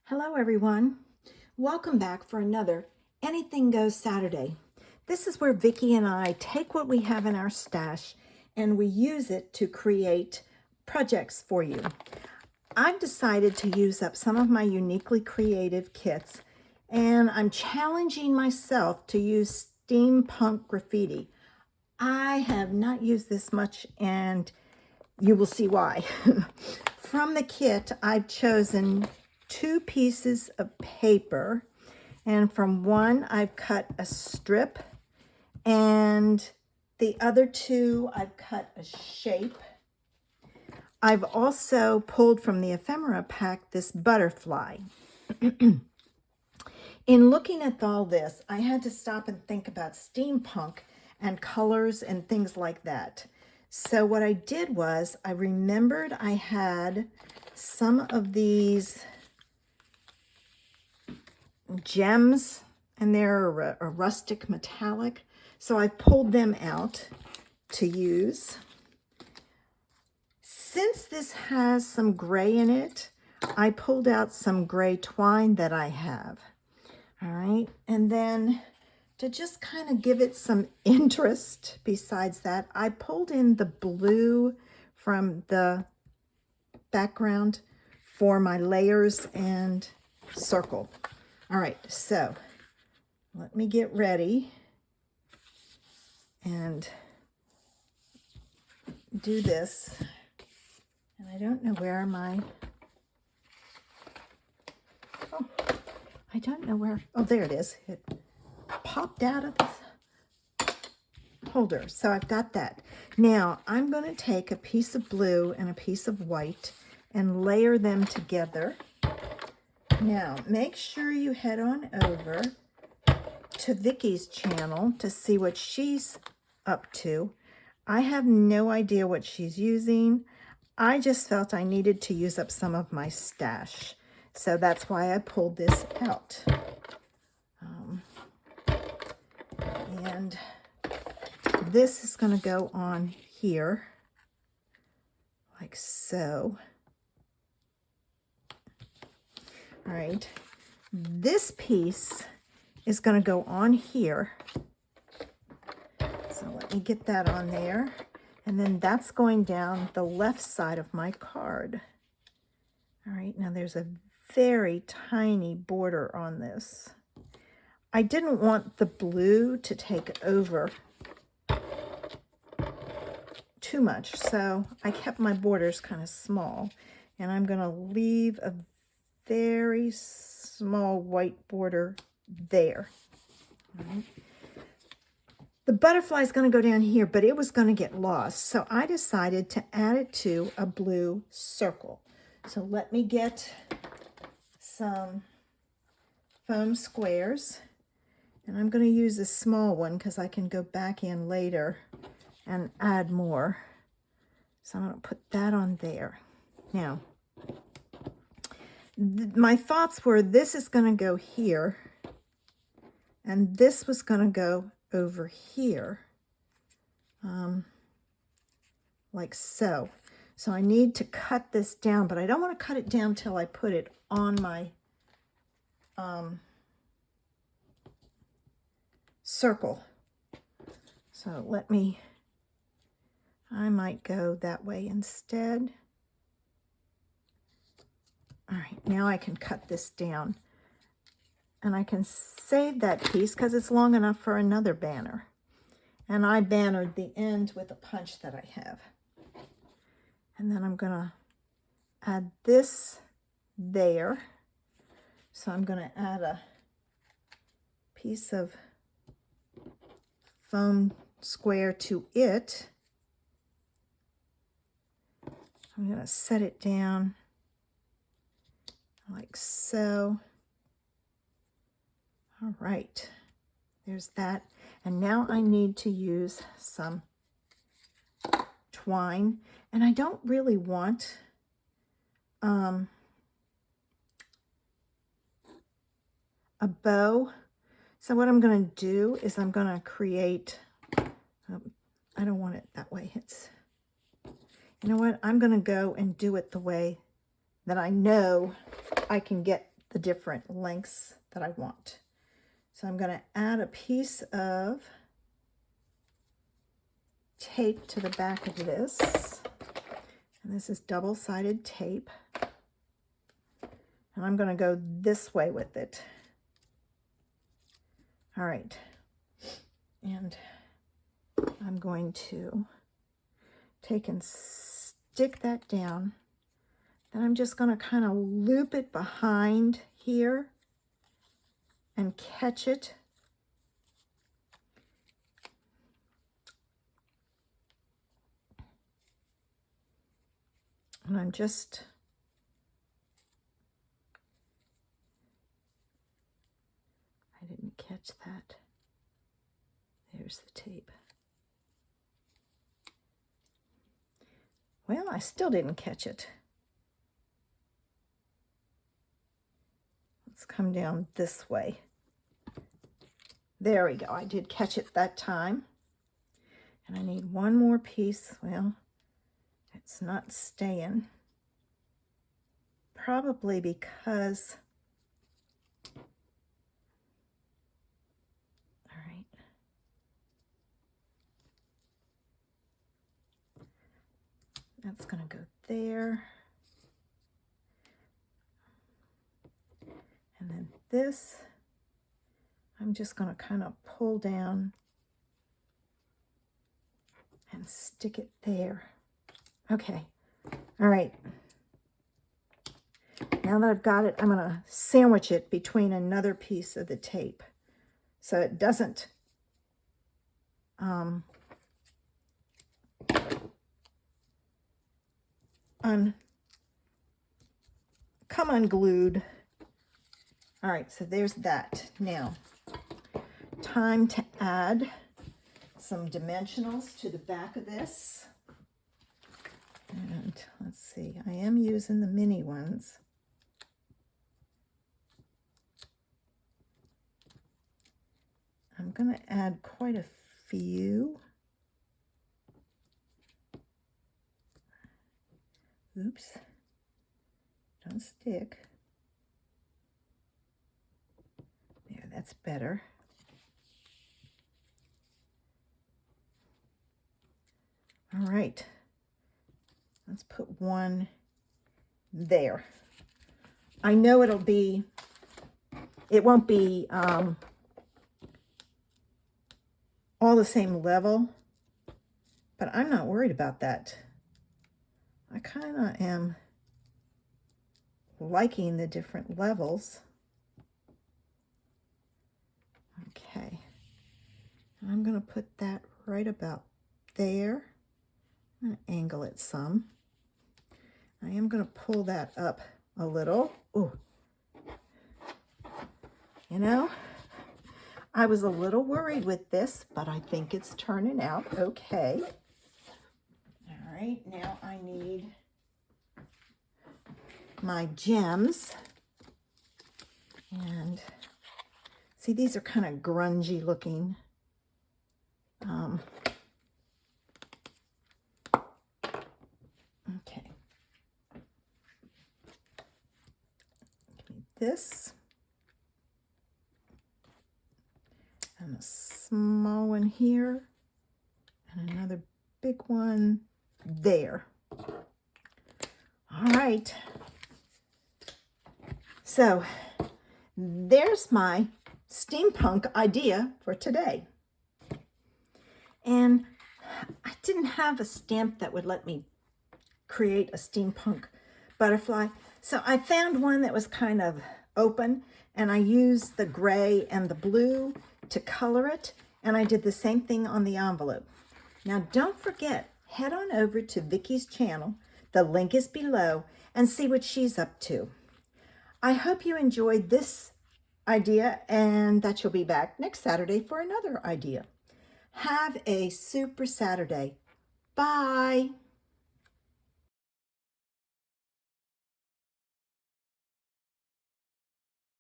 Hello everyone. Welcome back for another Anything Goes Saturday. This is where Vicki and I take what we have in our stash and we use it to create projects for you. I've decided to use up some of my uniquely creative kits and I'm challenging myself to use steampunk graffiti. I have not used this much and you will see why. From the kit, I've chosen 2 pieces of paper, and from one I've cut a strip, and the other 2 I've cut a shape. I've also pulled from the ephemera pack this butterfly. In looking at all this, I had to stop and think about steampunk and colors and things like that. So what I did was I remembered I had some of these gems and they're a rustic metallic. So I pulled them out to use. Since this has some gray in it, I pulled out some gray twine that I have. All right, and then to just kind of give it some interest besides that, I pulled in the blue from the background for my layers and circle. All right, so let me get ready and do this. And I don't know where my, I don't know where, oh, there it is. It popped out of this holder. So I've got that. Now I'm going to take a piece of blue and a piece of white and layer them together. Now, make sure you head on over to Vicki's channel to see what she's up to. I have no idea what she's using. I just felt I needed to use up some of my stash. So that's why I pulled this out. And this is going to go on here, like so. All right, this piece is going to go on here. So let me get that on there. And then that's going down the left side of my card. All right, now there's a very tiny border on this. I didn't want the blue to take over too much, so I kept my borders kind of small. And I'm going to leave a very small white border there. Right. The butterfly is going to go down here, but it was going to get lost. So I decided to add it to a blue circle. So let me get some foam squares. And I'm going to use a small one because I can go back in later and add more. So I'm going to put that on there. Now, my thoughts were this is going to go here, and this was going to go over here, like so. So I need to cut this down, but I don't want to cut it down till I put it on my circle. So I might go that way instead. All right, now I can cut this down. And I can save that piece because it's long enough for another banner. And I bannered the end with a punch that I have. And then I'm going to add this there. So I'm going to add a piece of foam square to it. I'm going to set it down like so. All right, there's that. And now I need to use some twine. And I don't really want a bow. So what I'm going to do is I'm going to create, I don't want it that way. You know what? I'm going to go and do it the way that I know I can get the different lengths that I want. So I'm going to add a piece of tape to the back of this. And this is double-sided tape. And I'm going to go this way with it. All right. And I'm going to take and stick that down. Then I'm just going to kind of loop it behind here and catch it. And I'm just I didn't catch that. There's the tape. Well, I still didn't catch it. Let's come down this way. There we go. I did catch it that time. And I need one more piece. Well, it's not staying. Probably because, all right. That's going to go there. And then this, I'm just going to kind of pull down and stick it there. Okay. All right. Now that I've got it, I'm going to sandwich it between another piece of the tape so it doesn't come unglued. All right, so there's that. Now, time to add some dimensionals to the back of this. And let's see, I am using the mini ones. I'm going to add quite a few. Oops, don't stick. There, that's better. All right, let's put one there. I know it won't be all the same level, but I'm not worried about that. I kind of am liking the different levels. Okay, I'm going to put that right about there. I'm going to angle it some. I am going to pull that up a little. Ooh. You know, I was a little worried with this, but I think it's turning out okay. All right, now I need my gems. And see, these are kind of grungy looking. Okay. Give me this. And a small one here. And another big one there. All right. So there's my steampunk idea for today. And I didn't have a stamp that would let me create a steampunk butterfly. So I found one that was kind of open, and I used the gray and the blue to color it. And I did the same thing on the envelope. Now don't forget, head on over to Vicky's channel. The link is below, and see what she's up to. I hope you enjoyed this idea and that you'll be back next Saturday for another idea. Have a super Saturday. Bye.